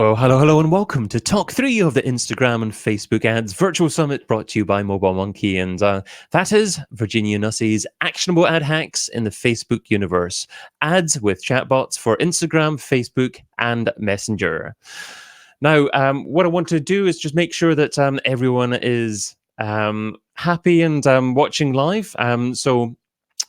Oh, hello, and welcome to Talk 3 of the Instagram and Facebook Ads Virtual Summit brought to you by MobileMonkey. And that is Virginia Nussey's actionable ad hacks in the Facebook universe. Ads with chatbots for Instagram, Facebook, and Messenger. Now, what I want to do is just make sure that everyone is happy and watching live. So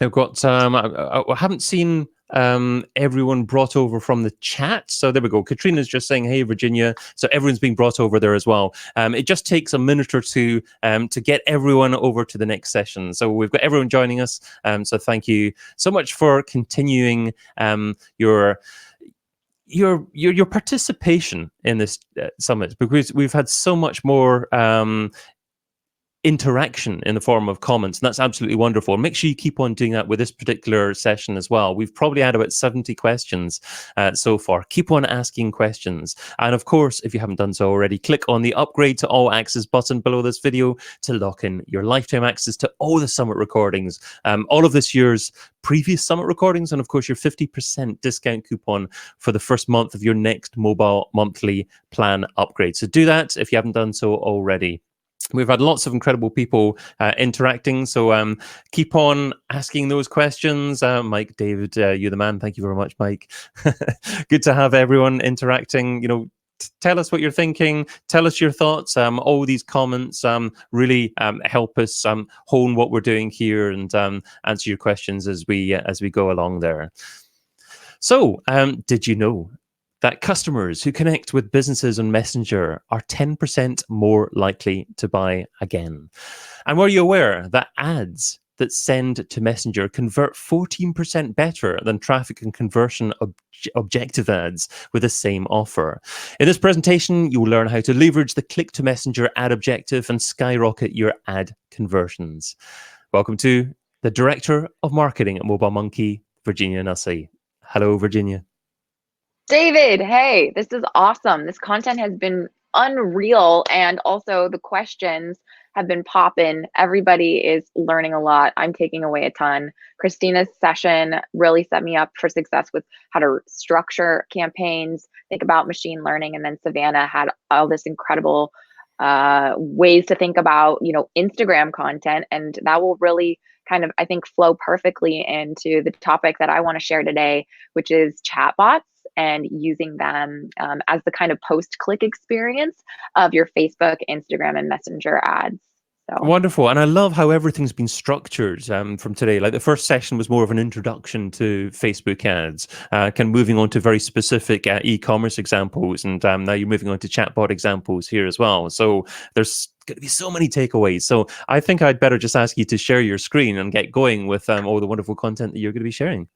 I've got, I haven't seen everyone brought over from the chat. So there we go. Katrina's just saying, hey, Virginia. So everyone's being brought over there as well. It just takes a minute or two to get everyone over to the next session. So we've got everyone joining us. So thank you so much for continuing your participation in this summit, because we've had so much more interaction in the form of comments, and that's absolutely wonderful. And make sure you keep on doing that with this particular session as well. We've probably had about 70 questions so far. Keep on asking questions, and of course, if you haven't done so already, click on the upgrade to all access button below this video to lock in your lifetime access to all the summit recordings, all of this year's previous summit recordings, and of course your 50% discount coupon for the first month of your next mobile monthly plan upgrade. So do that if you haven't done so already. We've had lots of incredible people interacting, so keep on asking those questions. Mike, David, you're the man. Thank you very much, Mike. Good to have everyone interacting. Tell us what you're thinking. Tell us your thoughts. All these comments really help us hone what we're doing here and answer your questions as we go along there. So, did you know that customers who connect with businesses on Messenger are 10% more likely to buy again? And were you aware that ads that send to Messenger convert 14% better than traffic and conversion objective ads with the same offer? In this presentation, you'll learn how to leverage the click to Messenger ad objective and skyrocket your ad conversions. Welcome to the Director of Marketing at MobileMonkey, Virginia Nussey. Hello, Virginia. David, hey, this is awesome. This content has been unreal, and also the questions have been popping. Everybody is learning a lot. I'm taking away a ton. Christina's session really set me up for success with how to structure campaigns, think about machine learning, and then Savannah had all this incredible ways to think about, Instagram content, and that will really kind of, I think, flow perfectly into the topic that I want to share today, which is chatbots and using them as the kind of post-click experience of your Facebook, Instagram, and Messenger ads. So wonderful. And I love how everything's been structured from today. Like the first session was more of an introduction to Facebook ads, kind of moving on to very specific e-commerce examples. And now you're moving on to chatbot examples here as well. So there's going to be so many takeaways. So I think I'd better just ask you to share your screen and get going with all the wonderful content that you're going to be sharing.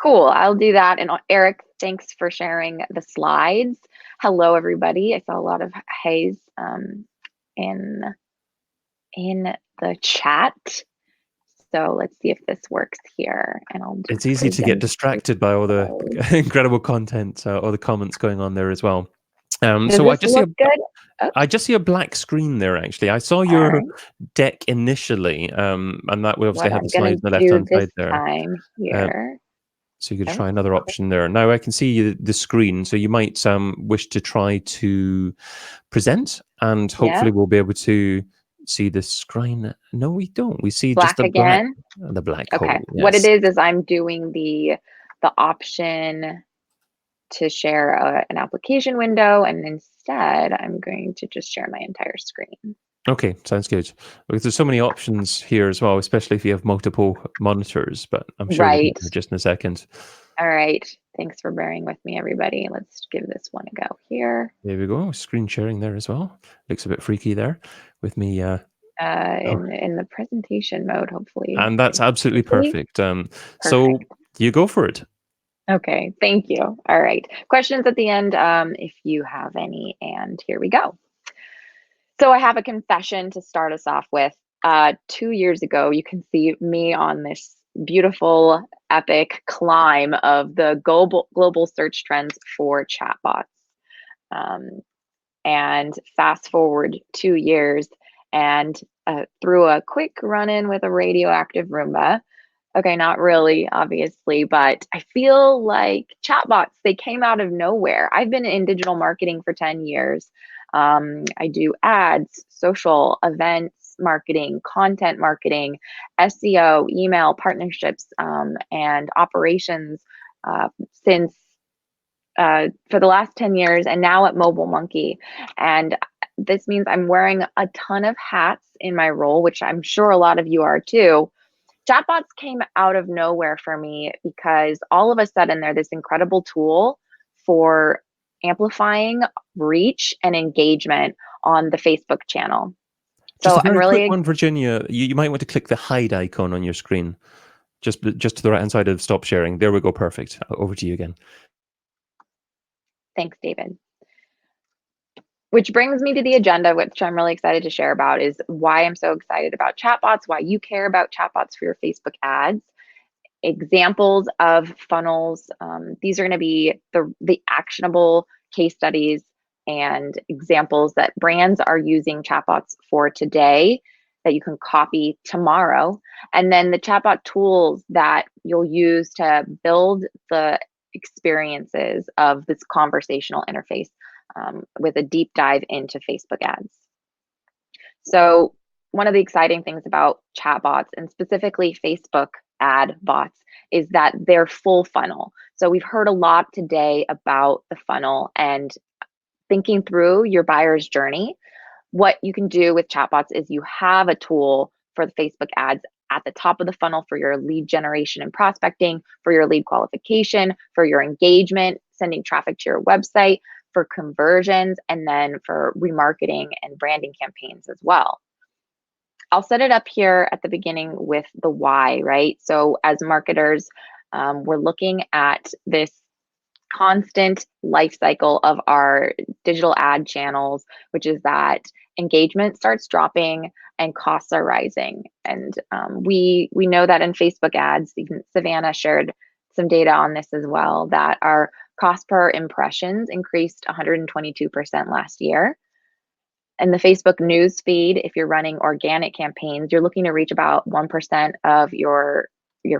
Cool. I'll do that. And Eric, thanks for sharing the slides. Hello, everybody. I saw a lot of haze in the chat. So let's see if this works here. And it's easy to get distracted by all the incredible content, all the comments going on there as well. So I just see I just see a black screen there. Actually, I saw your deck initially, and that we obviously have the slides on the left-hand side there. So you could try another option there. Now I can see the screen, so you might wish to try to present, and hopefully we'll be able to see the screen. No, we don't. We see black just again. The black hole. Yes. What it is I'm doing the option to share an application window, and instead I'm going to just share my entire screen. Okay, sounds good. Because there's so many options here as well, especially if you have multiple monitors, but I'm sure we'll get there just in a second. All right. Thanks for bearing with me, everybody. Let's give this one a go here. There we go. Screen sharing there as well. Looks a bit freaky there with me. In the presentation mode, hopefully. And that's absolutely perfect. So you go for it. Okay, thank you. All right. Questions at the end, if you have any, and here we go. So I have a confession to start us off with. 2 years ago, you can see me on this beautiful, epic climb of the global search trends for chatbots. And fast forward 2 years, and through a quick run-in with a radioactive Roomba, Okay, not really, obviously, but I feel like chatbots, they came out of nowhere. I've been in digital marketing for 10 years. I do ads, social, events, marketing, content marketing, SEO, email, partnerships, and operations since for the last 10 years and now at MobileMonkey. And this means I'm wearing a ton of hats in my role, which I'm sure a lot of you are too. Chatbots came out of nowhere for me because all of a sudden they're this incredible tool for amplifying reach and engagement on the Facebook channel. Just a So I'm very quick really one, Virginia. You might want to click the hide icon on your screen, just to the right hand side of stop sharing. There we go. Perfect. Over to you again. Thanks, David. Which brings me to the agenda, which I'm really excited to share about, is why I'm so excited about chatbots, why you care about chatbots for your Facebook ads, examples of funnels. These are going to be the actionable case studies and examples that brands are using chatbots for today that you can copy tomorrow. And then the chatbot tools that you'll use to build the experiences of this conversational interface with a deep dive into Facebook ads. So one of the exciting things about chatbots and specifically Facebook ad bots is that they're full funnel. So we've heard a lot today about the funnel and thinking through your buyer's journey. What you can do with chatbots is you have a tool for the Facebook ads at the top of the funnel for your lead generation and prospecting, for your lead qualification, for your engagement, sending traffic to your website, for conversions, and then for remarketing and branding campaigns as well. I'll set it up here at the beginning with the why, right? So as marketers, we're looking at this constant life cycle of our digital ad channels, which is that engagement starts dropping and costs are rising. And we know that in Facebook ads, Savannah shared some data on this as well, that our cost per impressions increased 122% last year. In the Facebook news feed, if you're running organic campaigns, you're looking to reach about 1% of your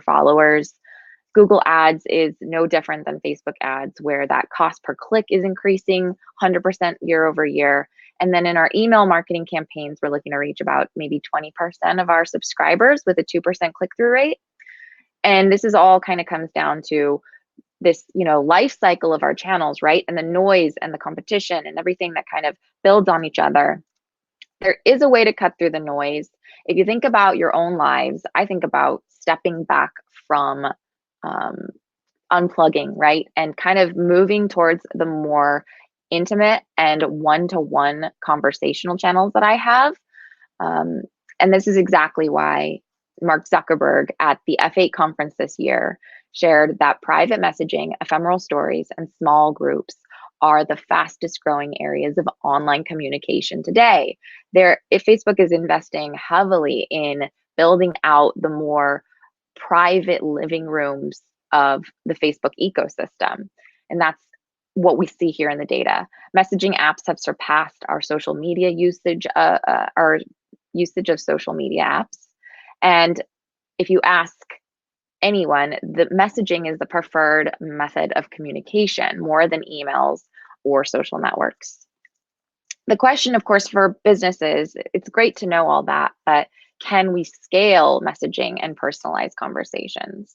followers. Google Ads is no different than Facebook ads, where that cost per click is increasing 100% year over year. And then in our email marketing campaigns, we're looking to reach about maybe 20% of our subscribers with a 2% click-through rate. And this is all kind of comes down to this, life cycle of our channels, right? And the noise and the competition and everything that kind of builds on each other. There is a way to cut through the noise. If you think about your own lives, I think about stepping back from unplugging, right? And kind of moving towards the more intimate and one-to-one conversational channels that I have. And this is exactly why Mark Zuckerberg at the F8 conference this year shared that private messaging, ephemeral stories, and small groups are the fastest growing areas of online communication today. If Facebook is investing heavily in building out the more private living rooms of the Facebook ecosystem. And that's what we see here in the data. Messaging apps have surpassed our social media usage, our usage of social media apps. And if you ask anyone, the messaging is the preferred method of communication more than emails or social networks. The question, of course, for businesses, it's great to know all that, but can we scale messaging and personalized conversations?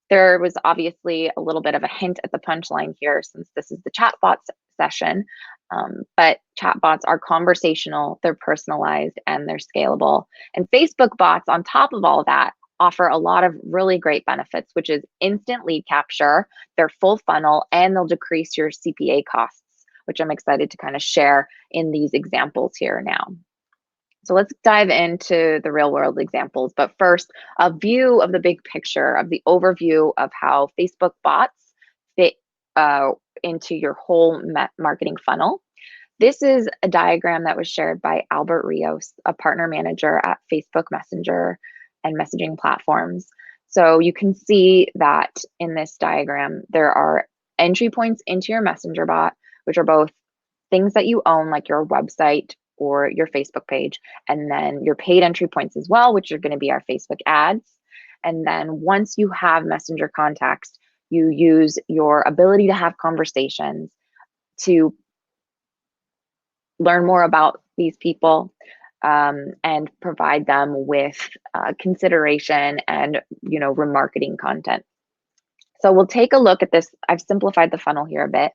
There was obviously a little bit of a hint at the punchline here since this is the chatbot session, but chatbots are conversational, they're personalized, and they're scalable. And Facebook bots, on top of all that, offer a lot of really great benefits, which is instant lead capture, they're full funnel, and they'll decrease your CPA costs, which I'm excited to kind of share in these examples here now. So let's dive into the real world examples. But first, a view of the big picture, of the overview of how Facebook bots fit into your whole marketing funnel. This is a diagram that was shared by Albert Rios, a partner manager at Facebook Messenger and messaging platforms. So you can see that in this diagram, there are entry points into your Messenger bot, which are both things that you own, like your website or your Facebook page, and then your paid entry points as well, which are going to be our Facebook ads. And then once you have messenger context, you use your ability to have conversations to learn more about these people, and provide them with consideration and remarketing content. So we'll take a look at this. I've simplified the funnel here a bit,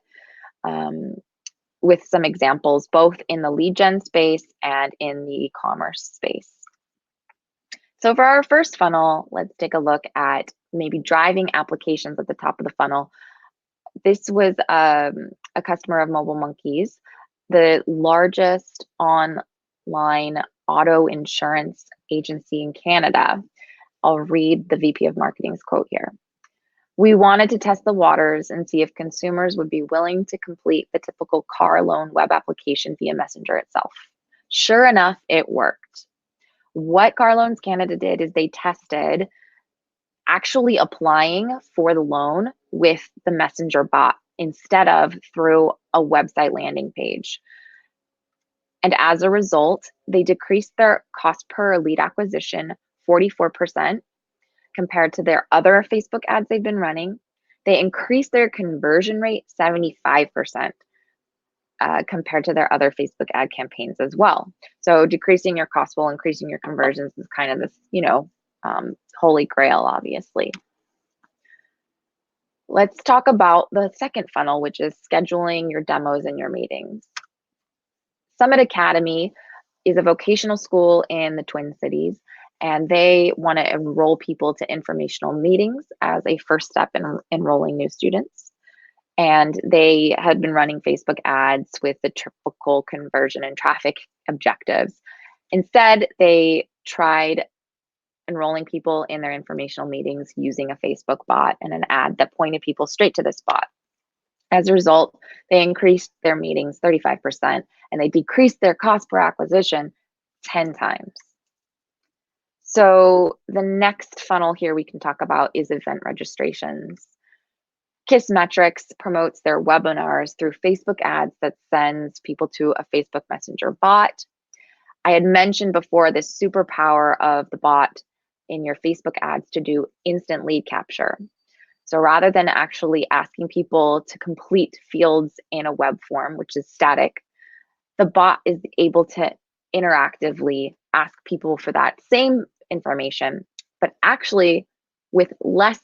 with some examples, both in the lead gen space and in the e-commerce space. So for our first funnel, let's take a look at maybe driving applications at the top of the funnel. This was a customer of MobileMonkey's, the largest online auto insurance agency in Canada. I'll read the VP of Marketing's quote here. "We wanted to test the waters and see if consumers would be willing to complete the typical car loan web application via Messenger itself. Sure enough, it worked. What Car Loans Canada did is they tested actually applying for the loan with the Messenger bot instead of through a website landing page. And as a result, they decreased their cost per lead acquisition 44% compared to their other Facebook ads they've been running. They increased their conversion rate 75% compared to their other Facebook ad campaigns as well. So decreasing your cost while increasing your conversions is kind of this, holy grail, obviously. Let's talk about the second funnel, which is scheduling your demos and your meetings. Summit Academy is a vocational school in the Twin Cities, and they want to enroll people to informational meetings as a first step in enrolling new students. And they had been running Facebook ads with the typical conversion and traffic objectives. Instead, they tried enrolling people in their informational meetings using a Facebook bot and an ad that pointed people straight to this bot. As a result, they increased their meetings 35% and they decreased their cost per acquisition 10 times. So the next funnel here we can talk about is event registrations. Kissmetrics promotes their webinars through Facebook ads that sends people to a Facebook Messenger bot. I had mentioned before this superpower of the bot in your Facebook ads to do instant lead capture. So rather than actually asking people to complete fields in a web form, which is static, the bot is able to interactively ask people for that same information, but actually with less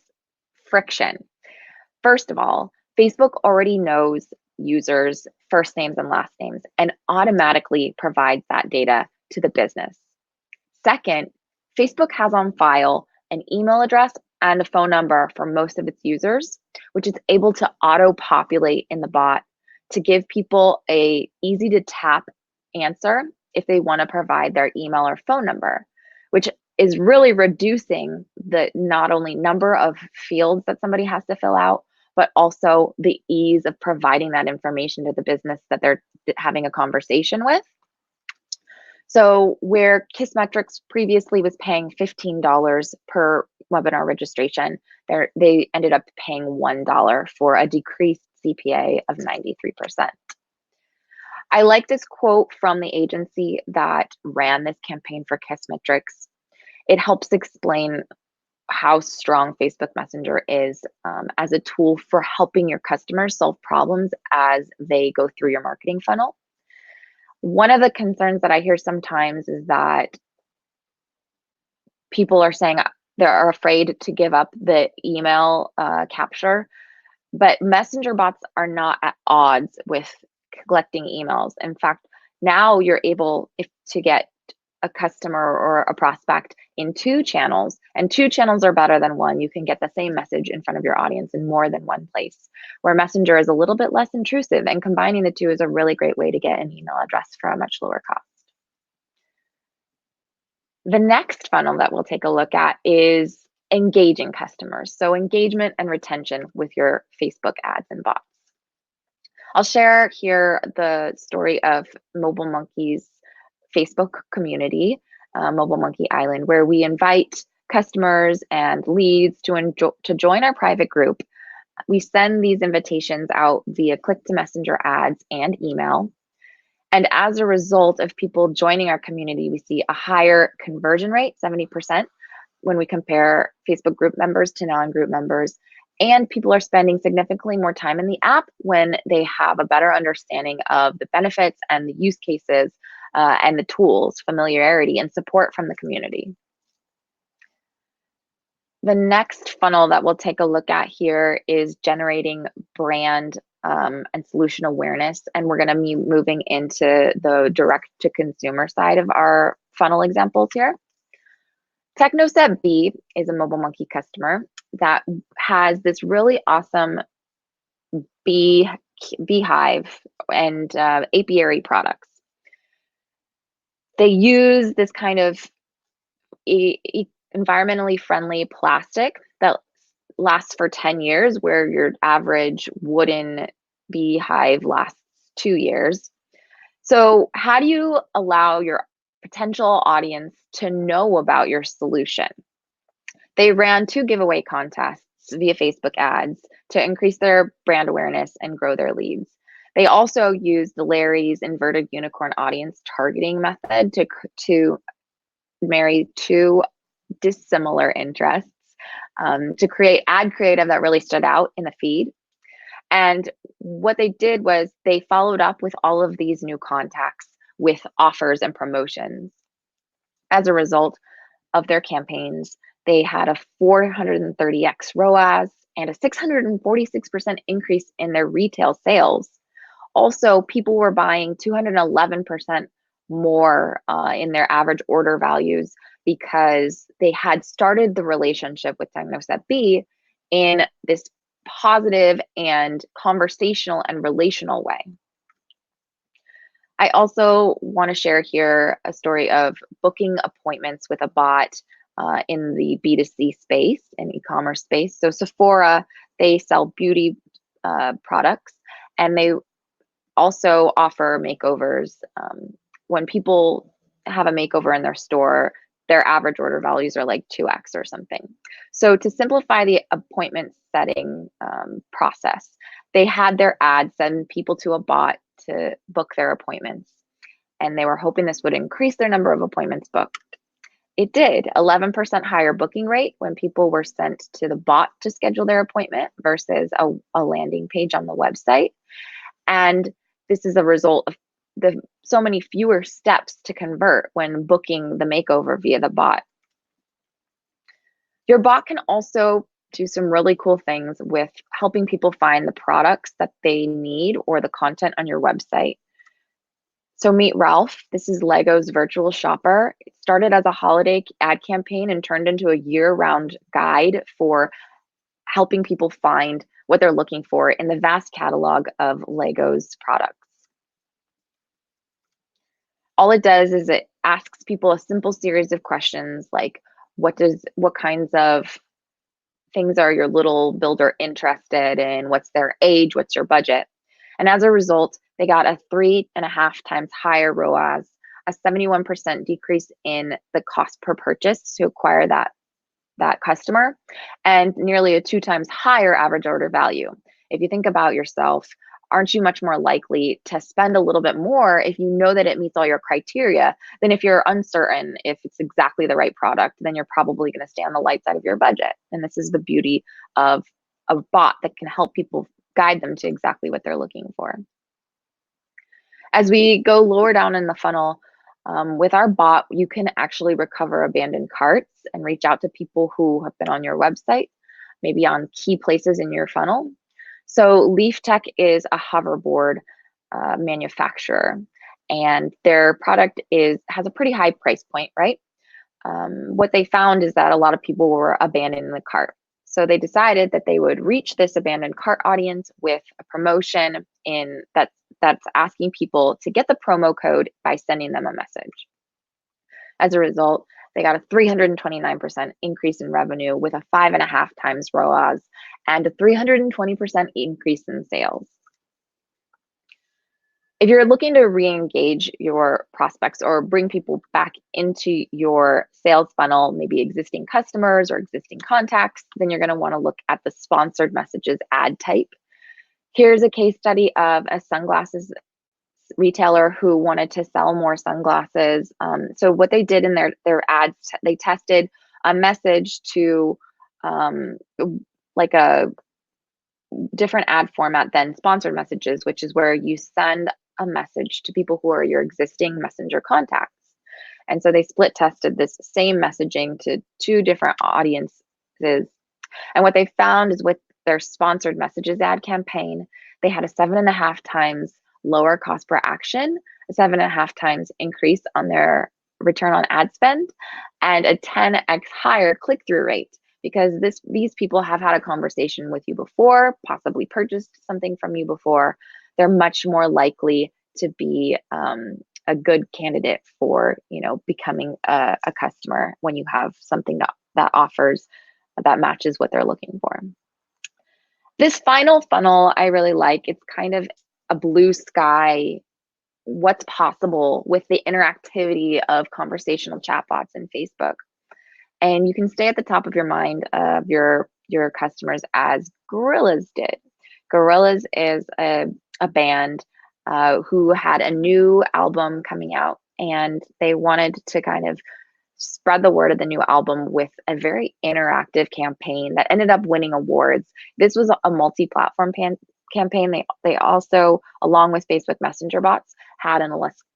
friction. First of all, Facebook already knows users' first names and last names and automatically provides that data to the business. Second, Facebook has on file an email address and a phone number for most of its users, which is able to auto-populate in the bot to give people a easy to tap answer if they want to provide their email or phone number, which is really reducing the not only number of fields that somebody has to fill out, but also the ease of providing that information to the business that they're having a conversation with. So where Kissmetrics previously was paying $15 per webinar registration, they ended up paying $1 for a decreased CPA of 93%. I like this quote from the agency that ran this campaign for Kissmetrics. It helps explain how strong Facebook Messenger is as a tool for helping your customers solve problems as they go through your marketing funnel. One of the concerns that I hear sometimes is that people are saying they're afraid to give up the email capture, but Messenger bots are not at odds with collecting emails. In fact, now you're able to get a customer or a prospect in 2 channels, and 2 channels are better than 1. You can get the same message in front of your audience in more than one place, where Messenger is a little bit less intrusive, and combining the 2 is a really great way to get an email address for a much lower cost. The next funnel that we'll take a look at is engaging customers. So engagement and retention with your Facebook ads and bots. I'll share here the story of MobileMonkey's Facebook community, MobileMonkey Island, where we invite customers and leads to join our private group. We send these invitations out via click-to-messenger ads and email. And as a result of people joining our community, we see a higher conversion rate, 70%, when we compare Facebook group members to non-group members. And people are spending significantly more time in the app when they have a better understanding of the benefits and the use cases and the tools, familiarity, and support from the community. The next funnel that we'll take a look at here is generating brand and solution awareness. And we're going to be moving into the direct to consumer side of our funnel examples here. Technoset B is a MobileMonkey customer that has this really awesome beehive and apiary products. They use this kind of environmentally friendly plastic that lasts for 10 years, where your average wooden beehive lasts 2 years. So how do you allow your potential audience to know about your solution? They ran 2 giveaway contests via Facebook ads to increase their brand awareness and grow their leads. They also used the Larry's inverted unicorn audience targeting method to marry 2 dissimilar interests to create ad creative that really stood out in the feed. And what they did was they followed up with all of these new contacts with offers and promotions. As a result of their campaigns, they had a 430x ROAS and a 646% increase in their retail sales. Also, people were buying 211% more in their average order values because they had started the relationship with Technoset B in this positive and conversational and relational way. I also want to share here a story of booking appointments with a bot in the B2C space and e-commerce space. So Sephora, they sell beauty products, and they also offer makeovers. When people have a makeover in their store, their average order values are like 2x or something. So to simplify the appointment setting process, they had their ad send people to a bot to book their appointments. And they were hoping this would increase their number of appointments booked. It did. 11% higher booking rate when people were sent to the bot to schedule their appointment versus a landing page on the website. And this is a result of so many fewer steps to convert when booking the makeover via the bot. Your bot can also do some really cool things with helping people find the products that they need or the content on your website. So meet Ralph. This is Lego's virtual shopper. It started as a holiday ad campaign and turned into a year-round guide for helping people find what they're looking for in the vast catalog of Lego's products. All it does is it asks people a simple series of questions like, what kinds of things are your little builder interested in? What's their age? What's your budget? And as a result, they got a 3.5 times higher ROAS, a 71% decrease in the cost per purchase to acquire that customer, and nearly a 2 times higher average order value. If you think about yourself, aren't you much more likely to spend a little bit more if you know that it meets all your criteria than if you're uncertain if it's exactly the right product? Then you're probably going to stay on the light side of your budget. And this is the beauty of a bot that can help people guide them to exactly what they're looking for. As we go lower down in the funnel, with our bot, you can actually recover abandoned carts and reach out to people who have been on your website, maybe on key places in your funnel. So Leaf Tech is a hoverboard manufacturer, and their product has a pretty high price point, right? What they found is that a lot of people were abandoning the cart. So they decided that they would reach this abandoned cart audience with a promotion that's asking people to get the promo code by sending them a message. As a result, they got a 329% increase in revenue with a 5.5 times ROAS and a 320% increase in sales. If you're looking to re-engage your prospects or bring people back into your sales funnel, maybe existing customers or existing contacts, then you're going to want to look at the sponsored messages ad type. Here's a case study of a sunglasses retailer who wanted to sell more sunglasses. So what they did in their ads, they tested a message to like a different ad format than sponsored messages, which is where you send a message to people who are your existing Messenger contacts. And so they split tested this same messaging to 2 different audiences. And what they found is with their sponsored messages ad campaign, they had a 7.5 times lower cost per action, a 7.5 times increase on their return on ad spend, and a 10x higher click-through rate, because these people have had a conversation with you before, possibly purchased something from you before. They're much more likely to be a good candidate for, becoming a customer when you have something that offers that matches what they're looking for. This final funnel I really like. It's kind of a blue sky, what's possible with the interactivity of conversational chatbots in Facebook. And you can stay at the top of your mind of your customers as Gorillaz did. Gorillaz is a band who had a new album coming out, and they wanted to kind of spread the word of the new album with a very interactive campaign that ended up winning awards. This was a multi-platform campaign. They also, along with Facebook Messenger bots, had an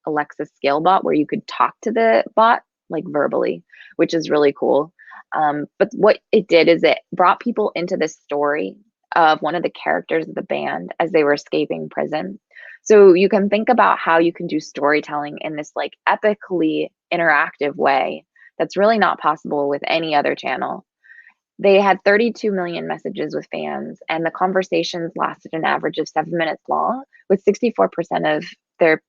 Alexa Scale bot where you could talk to the bot like verbally, which is really cool. But what it did is it brought people into this story of one of the characters of the band as they were escaping prison. So you can think about how you can do storytelling in this like epically interactive way that's really not possible with any other channel. They had 32 million messages with fans, and the conversations lasted an average of 7 minutes long, with 64% of their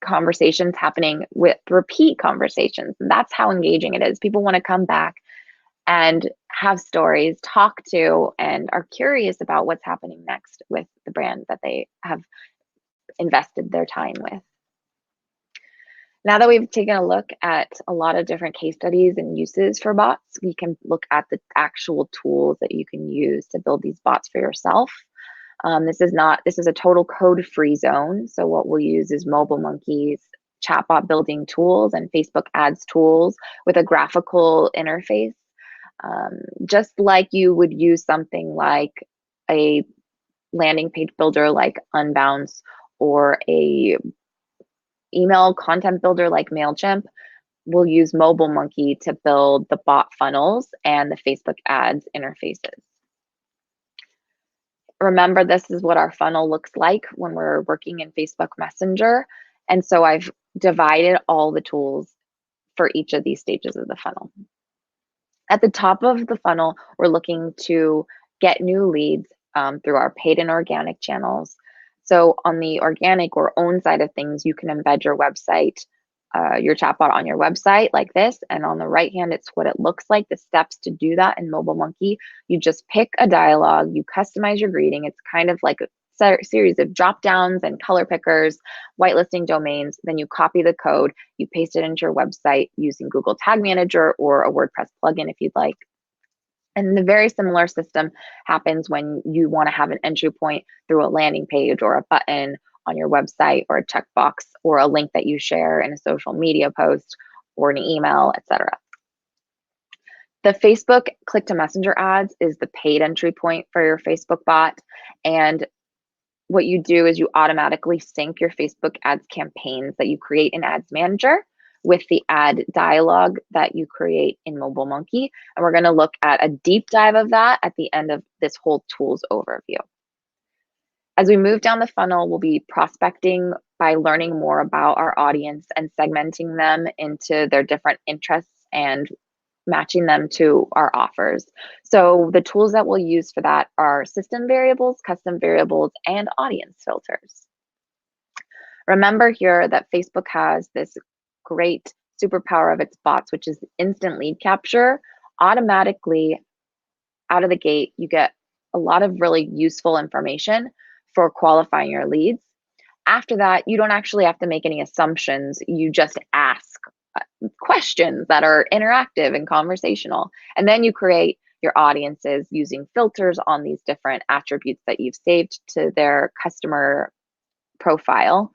conversations happening with repeat conversations. That's how engaging it is. People want to come back and have stories, talk to, and are curious about what's happening next with the brand that they have invested their time with. Now that we've taken a look at a lot of different case studies and uses for bots, we can look at the actual tools that you can use to build these bots for yourself. This is a total code-free zone. So what we'll use is MobileMonkey's chatbot building tools and Facebook ads tools with a graphical interface. Just like you would use something like a landing page builder like Unbounce or a email content builder like MailChimp, we'll use MobileMonkey to build the bot funnels and the Facebook ads interfaces. Remember, this is what our funnel looks like when we're working in Facebook Messenger. And so I've divided all the tools for each of these stages of the funnel. At the top of the funnel, we're looking to get new leads through our paid and organic channels. So on the organic or own side of things, you can embed your website, your chatbot on your website like this. And on the right hand, it's what it looks like, the steps to do that in MobileMonkey. You just pick a dialogue, you customize your greeting. It's kind of like a series of drop downs and color pickers, whitelisting domains. Then you copy the code, you paste it into your website using Google Tag Manager or a WordPress plugin if you'd like. And the very similar system happens when you want to have an entry point through a landing page or a button on your website or a checkbox or a link that you share in a social media post or an email, etc. The Facebook click to messenger ads is the paid entry point for your Facebook bot. And what you do is you automatically sync your Facebook ads campaigns that you create in Ads Manager with the ad dialogue that you create in MobileMonkey. And we're going to look at a deep dive of that at the end of this whole tools overview. As we move down the funnel, we'll be prospecting by learning more about our audience and segmenting them into their different interests and matching them to our offers. So the tools that we'll use for that are system variables, custom variables, and audience filters. Remember here that Facebook has this great superpower of its bots, which is instant lead capture. Automatically out of the gate, you get a lot of really useful information for qualifying your leads. After that, you don't actually have to make any assumptions. You just ask questions that are interactive and conversational. And then you create your audiences using filters on these different attributes that you've saved to their customer profile.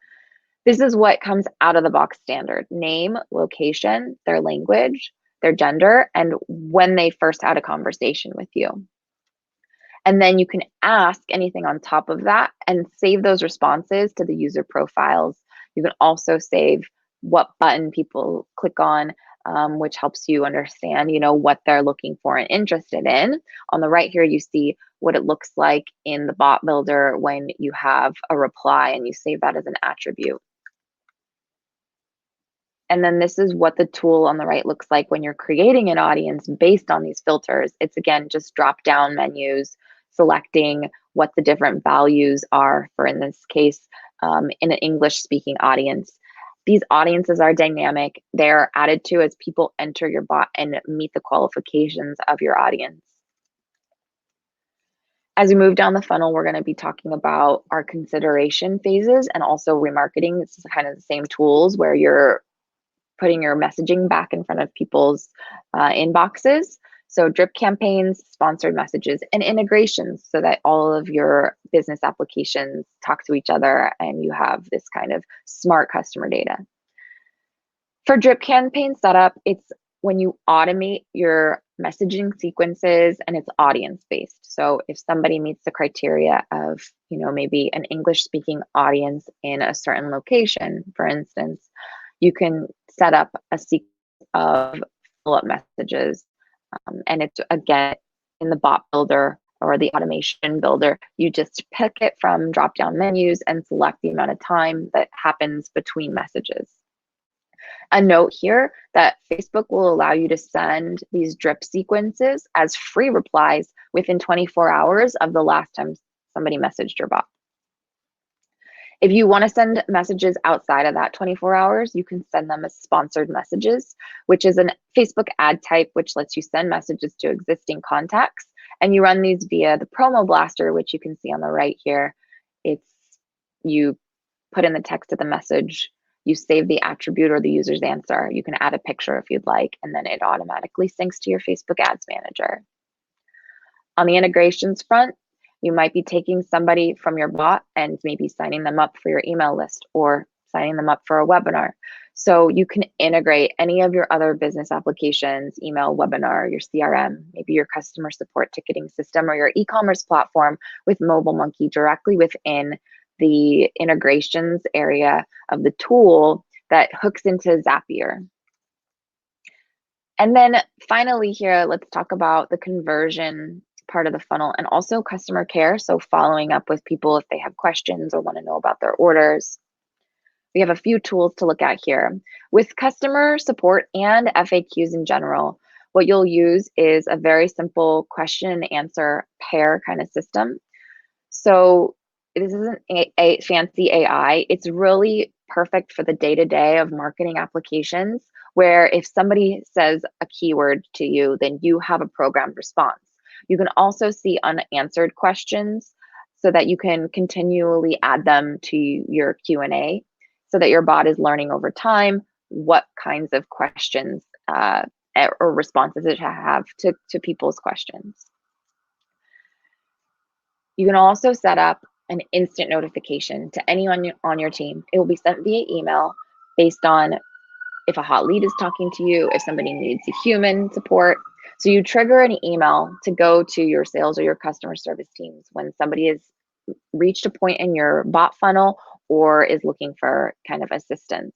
This is what comes out of the box standard: name, location, their language, their gender, and when they first had a conversation with you. And then you can ask anything on top of that and save those responses to the user profiles. You can also save what button people click on, which helps you understand, what they're looking for and interested in. On the right here, you see what it looks like in the bot builder when you have a reply and you save that as an attribute. And then this is what the tool on the right looks like when you're creating an audience based on these filters. It's, again, just drop-down menus, selecting what the different values are for, in this case, in an English-speaking audience. These audiences are dynamic. They're added to as people enter your bot and meet the qualifications of your audience. As we move down the funnel, we're going to be talking about our consideration phases and also remarketing. This is kind of the same tools where you're putting your messaging back in front of people's inboxes. So drip campaigns, sponsored messages, and integrations so that all of your business applications talk to each other and you have this kind of smart customer data. For drip campaign setup, it's when you automate your messaging sequences and it's audience-based. So if somebody meets the criteria of, maybe an English-speaking audience in a certain location, for instance, you can set up a sequence of follow-up messages. And it's, again, in the bot builder or the automation builder, you just pick it from drop-down menus and select the amount of time that happens between messages. A note here that Facebook will allow you to send these drip sequences as free replies within 24 hours of the last time somebody messaged your bot. If you want to send messages outside of that 24 hours, you can send them as sponsored messages, which is a Facebook ad type, which lets you send messages to existing contacts. And you run these via the promo blaster, which you can see on the right here. You put in the text of the message, you save the attribute or the user's answer. You can add a picture if you'd like, and then it automatically syncs to your Facebook Ads Manager. On the integrations front, you might be taking somebody from your bot and maybe signing them up for your email list or signing them up for a webinar. So you can integrate any of your other business applications, email, webinar, your CRM, maybe your customer support ticketing system or your e-commerce platform with MobileMonkey directly within the integrations area of the tool that hooks into Zapier. And then finally here, let's talk about the conversion part of the funnel and also customer care. So following up with people if they have questions or want to know about their orders. We have a few tools to look at here. With customer support and FAQs in general, what you'll use is a very simple question and answer pair kind of system. So this isn't a fancy AI. It's really perfect for the day-to-day of marketing applications where if somebody says a keyword to you, then you have a programmed response. You can also see unanswered questions so that you can continually add them to your Q&A so that your bot is learning over time what kinds of questions or responses it have to people's questions. You can also set up an instant notification to anyone on your team. It will be sent via email based on if a hot lead is talking to you, if somebody needs human support. So you trigger an email to go to your sales or your customer service teams when somebody has reached a point in your bot funnel or is looking for kind of assistance.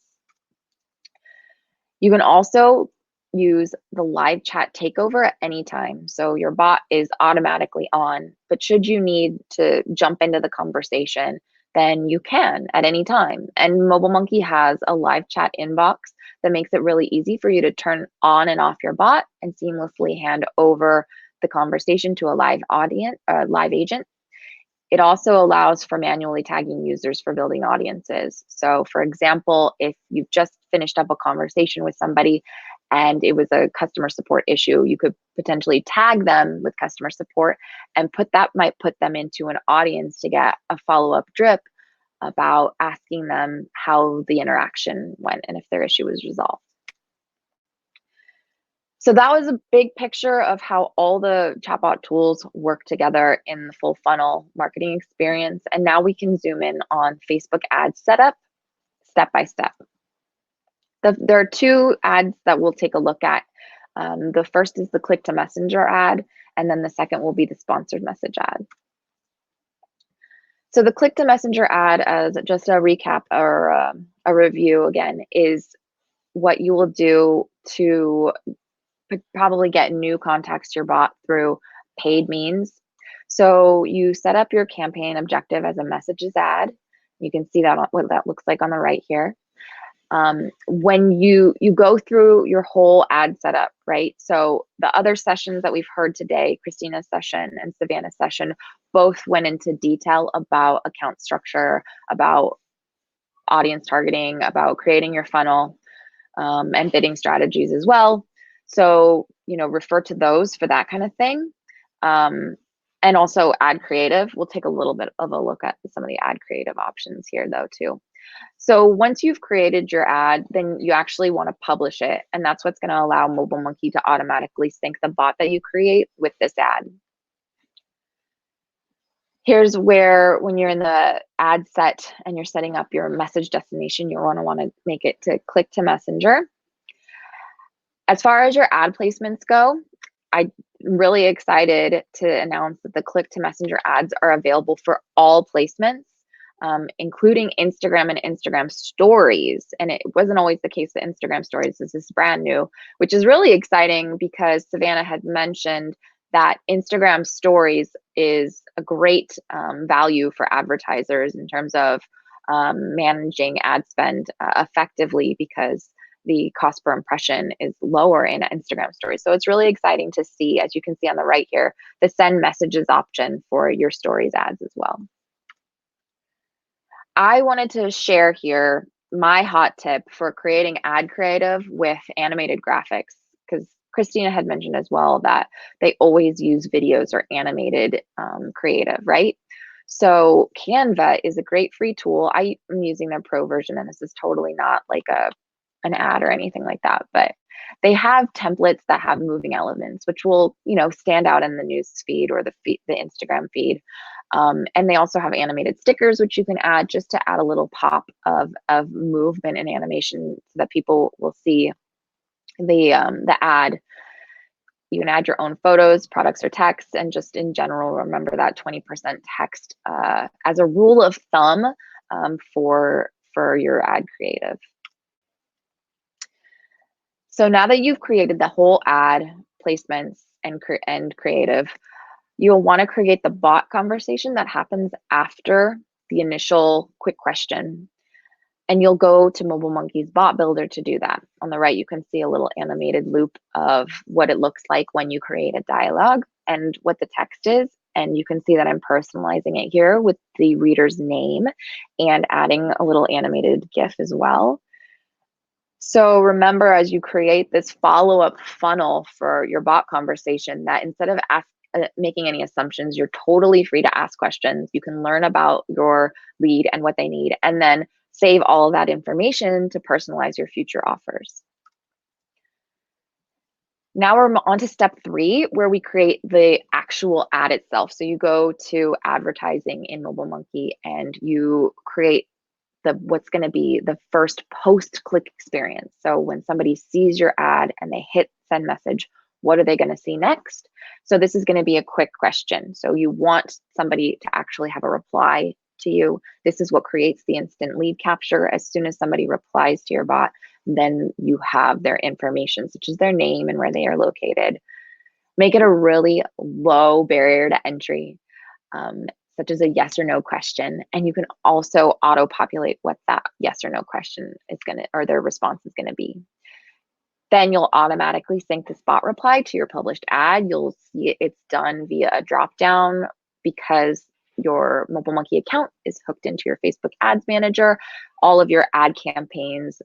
You can also use the live chat takeover at any time. So your bot is automatically on, but should you need to jump into the conversation, then you can at any time. And MobileMonkey has a live chat inbox that makes it really easy for you to turn on and off your bot and seamlessly hand over the conversation to a live audience, live agent. It also allows for manually tagging users for building audiences. So for example, if you've just finished up a conversation with somebody and it was a customer support issue, you could potentially tag them with customer support and might put them into an audience to get a follow-up drip about asking them how the interaction went and if their issue was resolved. So that was a big picture of how all the chatbot tools work together in the full funnel marketing experience. And now we can zoom in on Facebook ads setup step by step. There are two ads that we'll take a look at The first is the click to messenger ad, and then the second will be the sponsored message ad. So the click to messenger ad, as just a recap or a review again, is what you will do to probably get new contacts to your bot through paid means. So you set up your campaign objective as a messages ad. You can see that what that looks like on the right here. When you go through your whole ad setup, right? So the other sessions that we've heard today, Christina's session and Savannah's session, both went into detail about account structure, about audience targeting, about creating your funnel, and bidding strategies as well. So, refer to those for that kind of thing. And also ad creative. We'll take a little bit of a look at some of the ad creative options here though too. So once you've created your ad, then you actually want to publish it. And that's what's going to allow MobileMonkey to automatically sync the bot that you create with this ad. Here's where, when you're in the ad set and you're setting up your message destination, you'll want to make it to click to messenger. As far as your ad placements go, I'm really excited to announce that the click to messenger ads are available for all placements, including Instagram and Instagram stories. And it wasn't always the case with Instagram stories. This is brand new, which is really exciting because Savannah had mentioned that Instagram stories is a great value for advertisers in terms of managing ad spend effectively, because the cost per impression is lower in Instagram stories. So it's really exciting to see, as you can see on the right here, the send messages option for your stories ads as well. I wanted to share here my hot tip for creating ad creative with animated graphics, because Christina had mentioned as well that they always use videos or animated creative, right? So Canva is a great free tool. I am using their pro version, and this is totally not like an ad or anything like that, but they have templates that have moving elements, which will, stand out in the news feed or the Instagram feed. And they also have animated stickers, which you can add just to add a little pop of movement and animation so that people will see the ad. You can add your own photos, products, or text, and just in general, remember that 20% text as a rule of thumb for your ad creative. So now that you've created the whole ad placements and creative, you'll want to create the bot conversation that happens after the initial quick question. And you'll go to MobileMonkey's bot builder to do that. On the right, you can see a little animated loop of what it looks like when you create a dialogue and what the text is. And you can see that I'm personalizing it here with the reader's name and adding a little animated GIF as well. So remember, as you create this follow-up funnel for your bot conversation, that instead of making any assumptions, you're totally free to ask questions. You can learn about your lead and what they need, and then save all of that information to personalize your future offers. Now we're on to step 3, where we create the actual ad itself. So you go to advertising in MobileMonkey and you create what's going to be the first post-click experience. So when somebody sees your ad and they hit send message, what are they going to see next? So this is going to be a quick question. So you want somebody to actually have a reply to you. This is what creates the instant lead capture. As soon as somebody replies to your bot, then you have their information, such as their name and where they are located. Make it a really low barrier to entry, such as a yes or no question. And you can also auto-populate what that yes or no question is or their response is gonna be. Then you'll automatically sync the spot reply to your published ad. You'll see it's done via a drop-down because your MobileMonkey account is hooked into your Facebook Ads Manager. All of your ad campaigns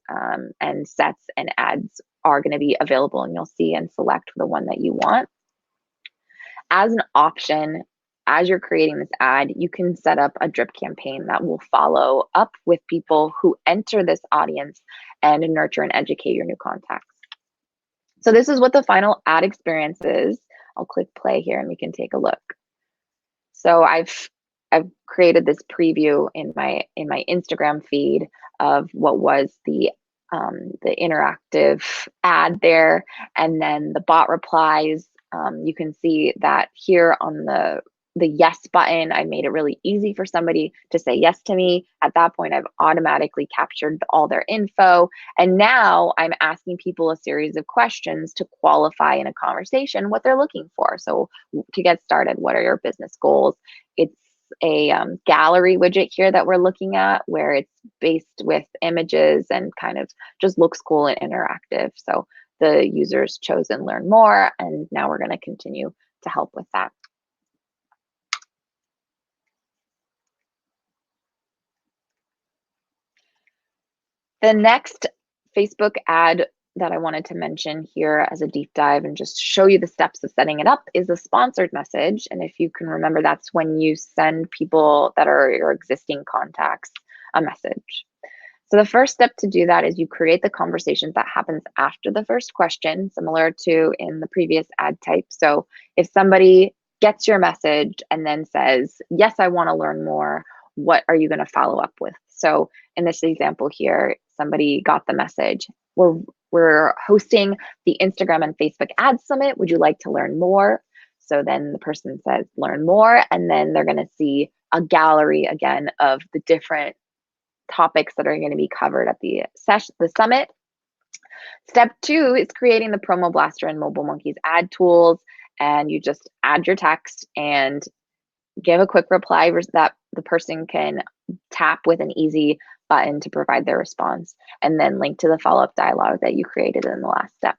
and sets and ads are gonna be available, and you'll see and select the one that you want. As an option, as you're creating this ad, you can set up a drip campaign that will follow up with people who enter this audience and nurture and educate your new contacts. So this is what the final ad experience is. I'll click play here and we can take a look. So I've created this preview in my Instagram feed of what was the the interactive ad there, and then the bot replies. You can see that here on the yes button, I made it really easy for somebody to say yes to me. At that point, I've automatically captured all their info. And now I'm asking people a series of questions to qualify in a conversation what they're looking for. So to get started, what are your business goals? It's a gallery widget here that we're looking at, where it's based with images and kind of just looks cool and interactive. So the users chose and learn more, and now we're going to continue to help with that. The next Facebook ad that I wanted to mention here as a deep dive and just show you the steps of setting it up is a sponsored message. And if you can remember, that's when you send people that are your existing contacts a message. So the first step to do that is you create the conversations that happens after the first question, similar to in the previous ad type. So if somebody gets your message and then says, yes, I want to learn more, what are you going to follow up with? So in this example here, somebody got the message. We're hosting the Instagram and Facebook Ad Summit. Would you like to learn more? So then the person says, learn more, and then they're going to see a gallery again of the different topics that are going to be covered at the summit. Step 2 is creating the Promo Blaster and MobileMonkey's ad tools, and you just add your text and give a quick reply that the person can tap with an easy button to provide their response, and then link to the follow-up dialogue that you created in the last step.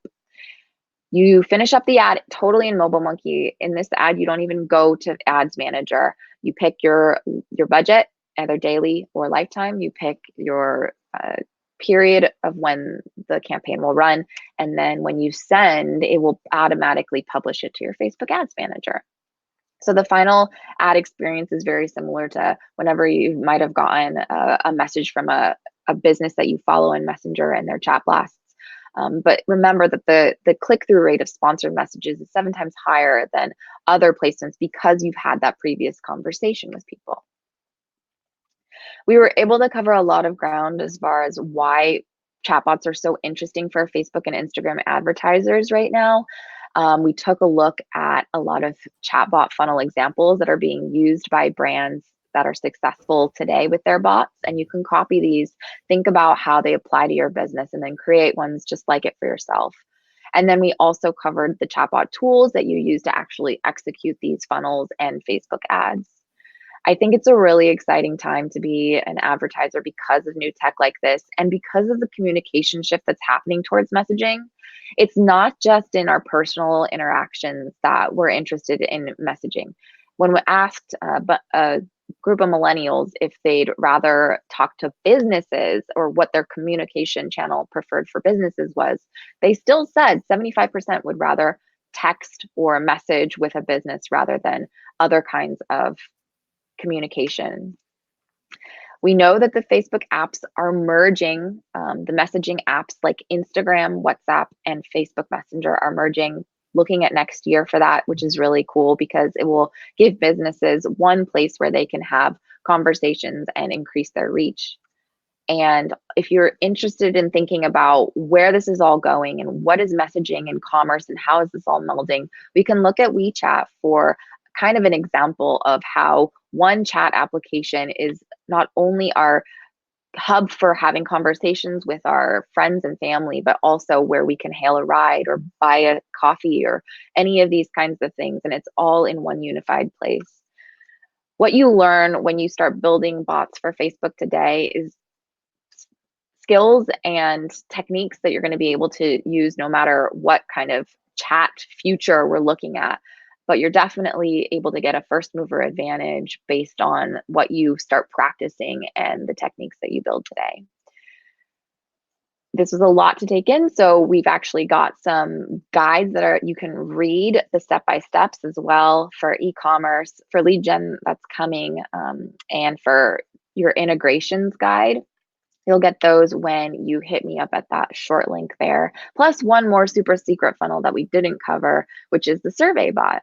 You finish up the ad totally in MobileMonkey. In this ad, you don't even go to Ads Manager. You pick your budget, either daily or lifetime. You pick your period of when the campaign will run, and then when you send, it will automatically publish it to your Facebook Ads Manager. So the final ad experience is very similar to whenever you might have gotten a message from a business that you follow in Messenger and their chat blasts. But remember that the click-through rate of sponsored messages is 7 times higher than other placements because you've had that previous conversation with people. We were able to cover a lot of ground as far as why chatbots are so interesting for Facebook and Instagram advertisers right now. We took a look at a lot of chatbot funnel examples that are being used by brands that are successful today with their bots, and you can copy these, think about how they apply to your business, and then create ones just like it for yourself. And then we also covered the chatbot tools that you use to actually execute these funnels and Facebook ads. I think it's a really exciting time to be an advertiser because of new tech like this and because of the communication shift that's happening towards messaging. It's not just in our personal interactions that we're interested in messaging. When we asked a group of millennials if they'd rather talk to businesses or what their communication channel preferred for businesses was, they still said 75% would rather text or message with a business rather than other kinds of communication. We know that the Facebook apps are merging. The messaging apps like Instagram, WhatsApp, and Facebook Messenger are merging, looking at next year for that, which is really cool because it will give businesses one place where they can have conversations and increase their reach. And if you're interested in thinking about where this is all going and what is messaging and commerce and how is this all melding, we can look at WeChat for kind of an example of how one chat application is not only our hub for having conversations with our friends and family, but also where we can hail a ride or buy a coffee or any of these kinds of things. And it's all in one unified place. What you learn when you start building bots for Facebook today is skills and techniques that you're going to be able to use no matter what kind of chat future we're looking at. But you're definitely able to get a first mover advantage based on what you start practicing and the techniques that you build today. This was a lot to take in, so we've actually got some guides that you can read the step-by-steps as well for e-commerce, for lead gen that's coming, and for your integrations guide. You'll get those when you hit me up at that short link there, plus one more super secret funnel that we didn't cover, which is the survey bot.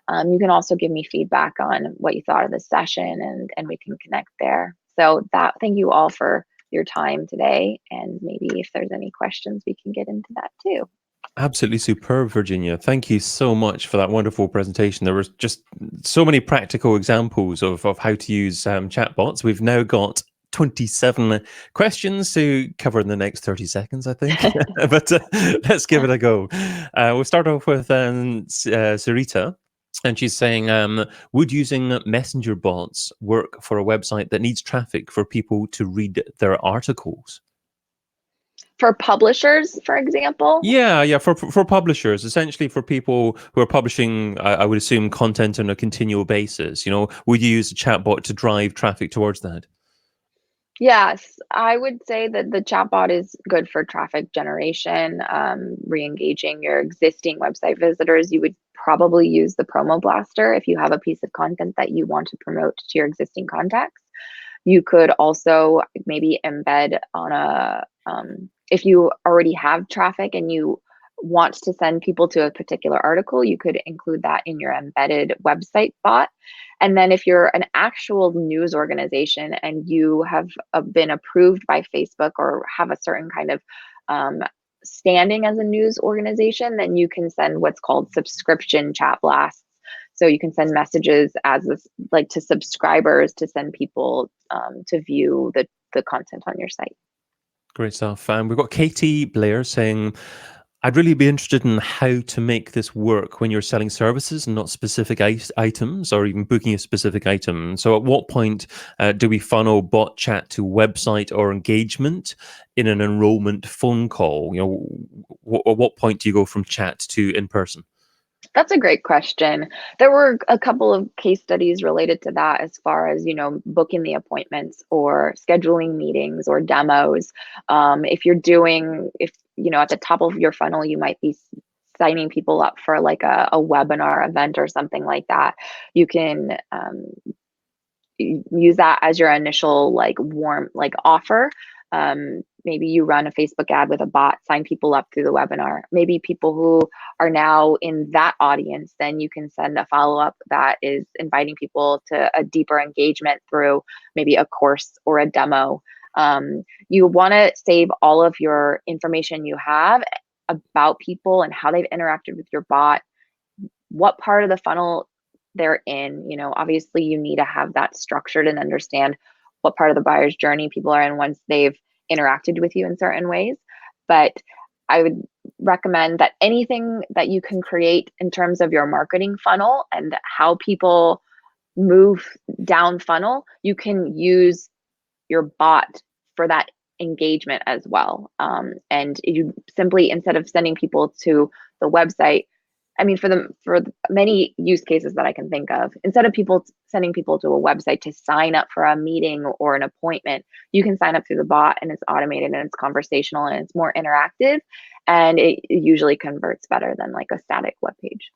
You can also give me feedback on what you thought of this session, and we can connect there. So thank you all for your time today. And maybe if there's any questions, we can get into that too. Absolutely superb, Virginia. Thank you so much for that wonderful presentation. There was just so many practical examples of how to use chatbots. We've now got 27 questions to cover in the next 30 seconds, I think. But let's give it a go. We'll start off with Sarita. And she's saying, would using messenger bots work for a website that needs traffic for people to read their articles? For publishers, for example? Yeah, for publishers, essentially for people who are publishing, I would assume, content on a continual basis. Would you use a chatbot to drive traffic towards that? Yes, I would say that the chatbot is good for traffic generation, re-engaging your existing website visitors. You would probably use the promo blaster if you have a piece of content that you want to promote to your existing contacts. You could also maybe embed on if you already have traffic and you want to send people to a particular article, you could include that in your embedded website bot. And then if you're an actual news organization and you have been approved by Facebook or have a certain kind of standing as a news organization, then you can send what's called subscription chat blasts. So you can send messages to subscribers to send people to view the content on your site. Great stuff. We've got Katie Blair saying, I'd really be interested in how to make this work when you're selling services and not specific items or even booking a specific item. So at what point do we funnel bot chat to website or engagement in an enrollment phone call? At what point do you go from chat to in person? That's a great question. There were a couple of case studies related to that as far as, booking the appointments or scheduling meetings or demos. If at the top of your funnel, you might be signing people up for like a webinar event or something like that. You can use that as your initial warm offer. Maybe you run a Facebook ad with a bot, sign people up through the webinar. Maybe people who are now in that audience, then you can send a follow-up that is inviting people to a deeper engagement through maybe a course or a demo. You want to save all of your information you have about people and how they've interacted with your bot, what part of the funnel they're in. Obviously you need to have that structured and understand what part of the buyer's journey people are in once they've interacted with you in certain ways. But I would recommend that anything that you can create in terms of your marketing funnel and how people move down funnel, you can use your bot for that engagement as well. And you simply, instead of sending people to the website, for many use cases that I can think of, instead of sending people to a website to sign up for a meeting or an appointment, you can sign up through the bot and it's automated and it's conversational and it's more interactive, and it usually converts better than like a static web page.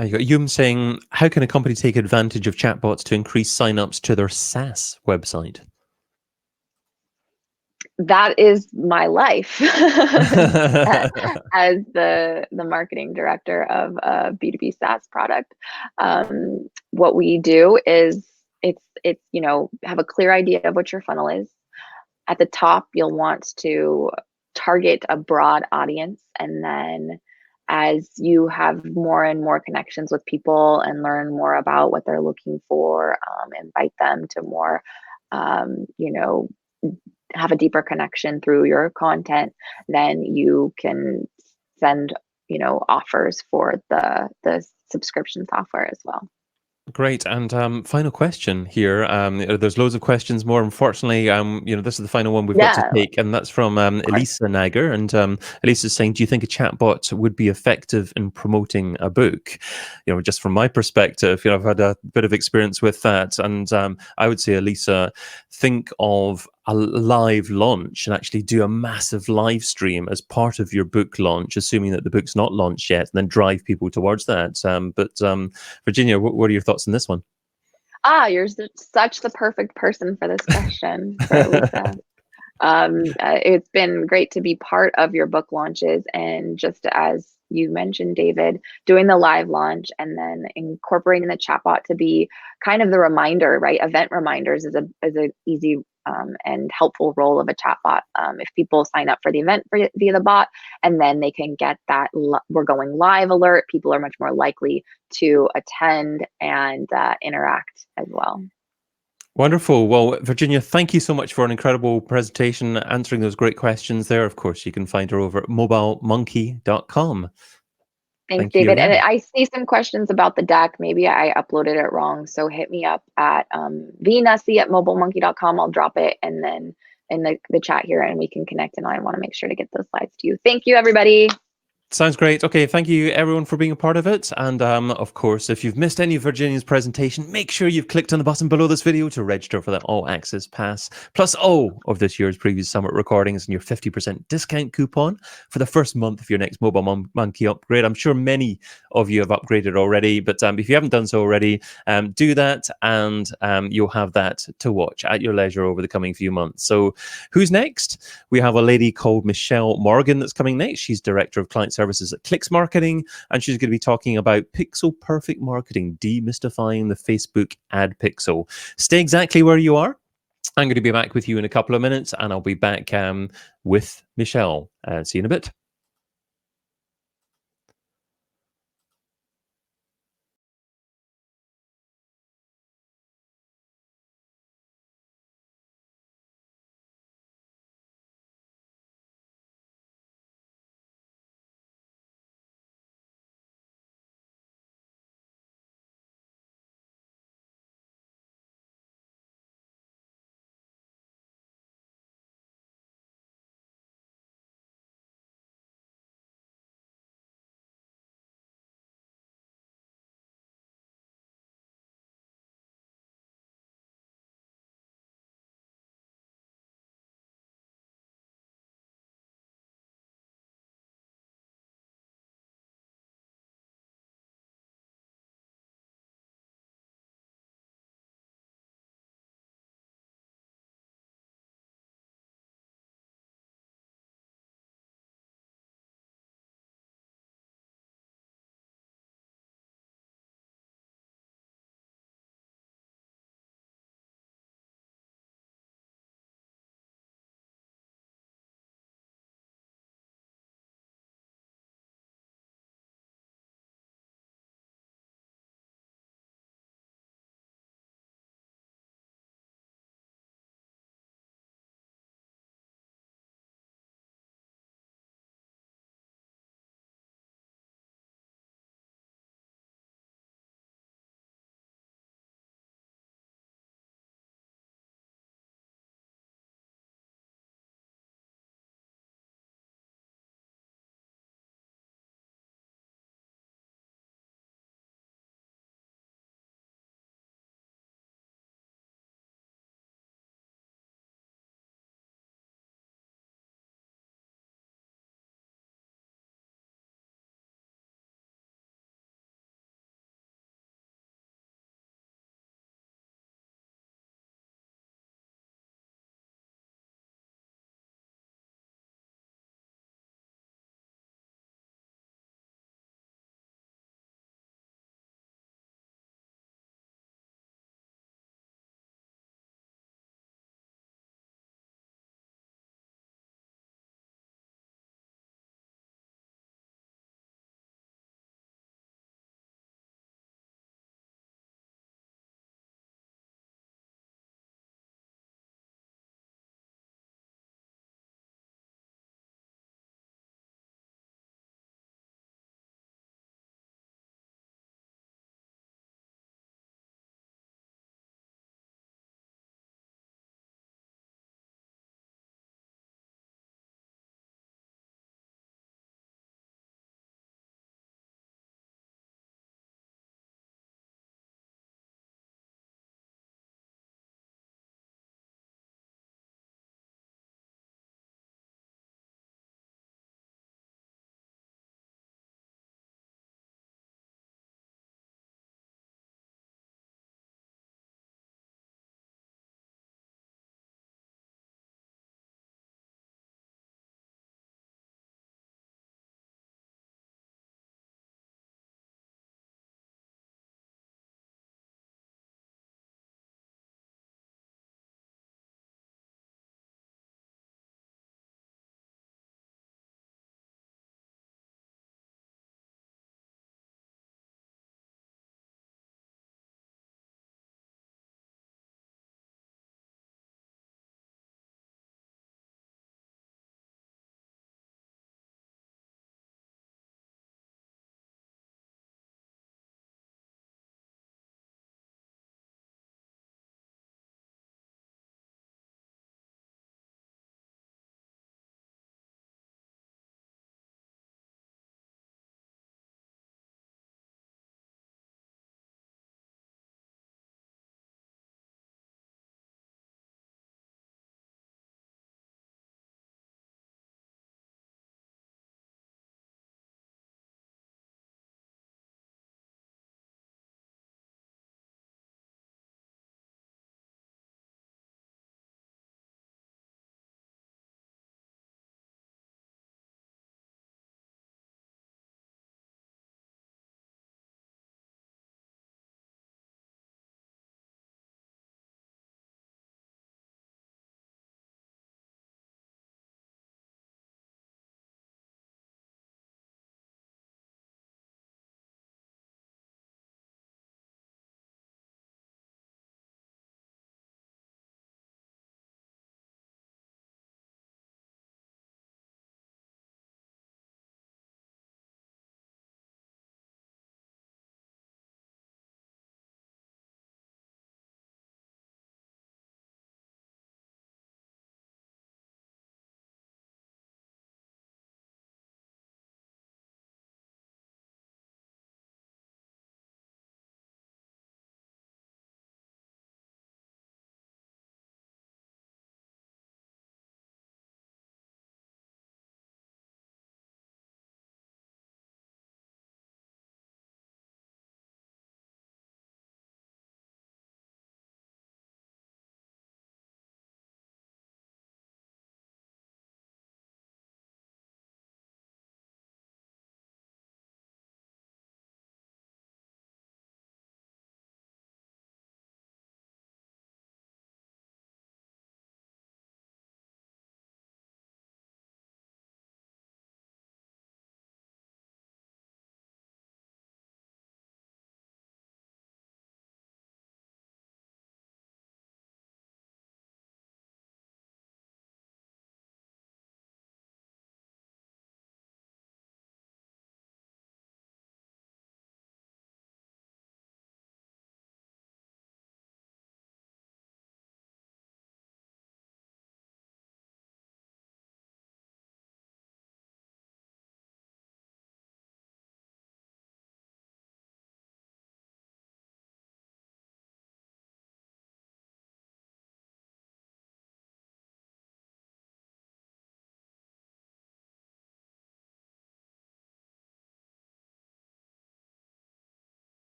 You got Yum saying, how can a company take advantage of chatbots to increase signups to their SaaS website? That is my life as the marketing director of a B2B SaaS product. What we do is it's have a clear idea of what your funnel is. At the top, you'll want to target a broad audience, and then as you have more and more connections with people and learn more about what they're looking for, invite them to more have a deeper connection through your content, then you can send offers for the subscription software as well. Great. And final question here. There's loads of questions more. Unfortunately, this is the final one we've got to take, and that's from Elisa Nager. And Elisa's saying, do you think a chatbot would be effective in promoting a book? Just from my perspective, I've had a bit of experience with that, and I would say, Elisa, think of a live launch and actually do a massive live stream as part of your book launch, assuming that the book's not launched yet, and then drive people towards that. But Virginia, what are your thoughts on this one? You're such the perfect person for this question, for Lisa. It's been great to be part of your book launches, and just as you mentioned, David, doing the live launch and then incorporating the chatbot to be kind of the reminder, right? Event reminders is a easy and helpful role of a chatbot. If people sign up for the event via the bot, and then they can get that we're going live alert, people are much more likely to attend and interact as well. Wonderful. Well, Virginia, thank you so much for an incredible presentation, answering those great questions there. Of course, you can find her over at mobilemonkey.com. Thanks, Thank you David. And again. I see some questions about the deck. Maybe I uploaded it wrong. So hit me up at vnussi@mobilemonkey.com. I'll drop it and then in the chat here, and we can connect. And I want to make sure to get those slides to you. Thank you, everybody. Sounds great. Okay, thank you everyone for being a part of it. And of course, if you've missed any of Virginia's presentation, make sure you've clicked on the button below this video to register for that All Access Pass, plus all of this year's previous summit recordings and your 50% discount coupon for the first month of your next Mobile Monkey upgrade. I'm sure many of you have upgraded already, but if you haven't done so already, do that, and you'll have that to watch at your leisure over the coming few months. So who's next? We have a lady called Michelle Morgan that's coming next. She's Director of Client Services at Clicks Marketing, and she's going to be talking about pixel perfect marketing, demystifying the Facebook ad pixel. Stay exactly where you are. I'm going to be back with you in a couple of minutes, and I'll be back with Michelle. See you in a bit.